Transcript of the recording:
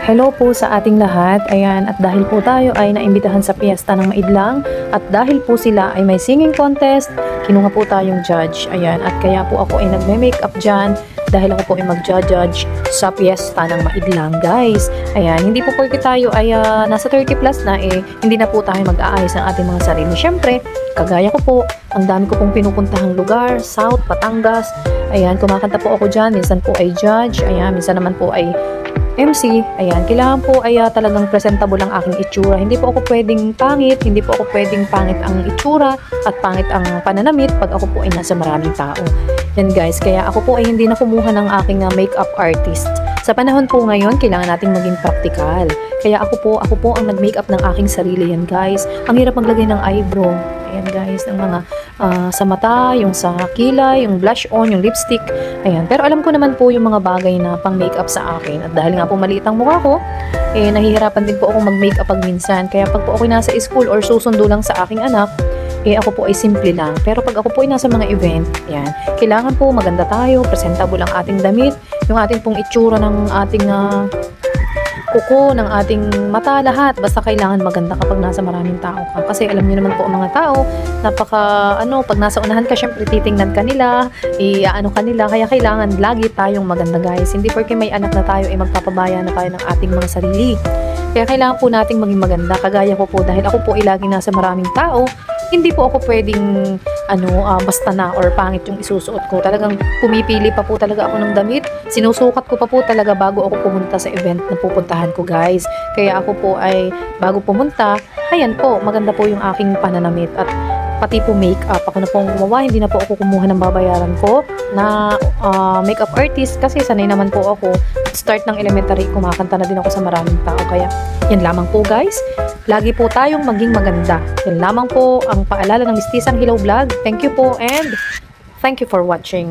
Hello po sa ating lahat. Ayan, at dahil po tayo ay naimbitahan sa piyesta ng Maidlang at dahil po sila ay may singing contest, kinuha po tayong judge. Ayan, at kaya po ako ay nagme-makeup dyan dahil ako po ay mag-judge sa piyesta ng Maidlang, guys. Ayan, hindi po porque tayo ay nasa 30 plus na hindi na po tayo mag-aayos ng ating mga sarili. Syempre, kagaya ko po, ang dami ko pong pinupuntahang lugar, South, Batangas. Ayan, kumakanta po ako dyan. Minsan po ay judge. Ayan, minsan naman po ay MC. Ayan, kailangan po ay talagang presentable ang aking itsura. Hindi po ako pwedeng pangit, hindi po ako pwedeng pangit ang itsura at pangit ang pananamit pag ako po ay nasa maraming tao. Yan guys, kaya ako po ay hindi na kumuha ng aking makeup artist. Sa panahon po ngayon, kailangan nating maging practical. Kaya ako po ang nag-makeup ng aking sarili yan guys. Ang hirap maglagay ng eyebrow. Ayan guys, ang mga sa mata, yung sa kilay, yung blush on, yung lipstick. Ayan, pero alam ko naman po yung mga bagay na pang makeup sa akin. At dahil nga po maliit ang mukha ko, nahihirapan din po ako mag-makeup pag minsan. Kaya pag po ako nasa school or susundo lang sa aking anak, ako po ay simple lang. Pero pag ako po ay nasa mga event, ayan, kailangan po maganda tayo, presentable ang ating damit, yung ating pong itsura ng ating kuko, ng ating mata, lahat. Basta kailangan maganda kapag nasa maraming tao ka. Kasi alam niyo naman po ang mga tao, pag nasa unahan ka, syempre titingnan ka nila, ka nila. Kaya kailangan lagi tayong maganda guys. Hindi porque may anak na tayo, magpapabaya na tayo ng ating mga sarili. Kaya kailangan po nating maging maganda. Kagaya ko po, dahil ako po laging nasa maraming tao, hindi po ako pwedeng basta na or pangit yung isusuot ko. Talagang pumipili pa po talaga ako ng damit. Sinusukat ko pa po talaga bago ako pumunta sa event na pupuntahan ko guys. Kaya ako po ay bago pumunta, ayan po, maganda po yung aking pananamit at pati po makeup. Ako na pong gumawa, hindi na po ako kumuha ng babayaran ko na makeup artist kasi sanay naman po ako. Start ng elementary, kumakanta na din ako sa maraming tao. Kaya yan lamang po guys. Lagi po tayong maging maganda. Yan lamang po ang paalala ng Mistisang Hilaw Vlog. Thank you po and thank you for watching.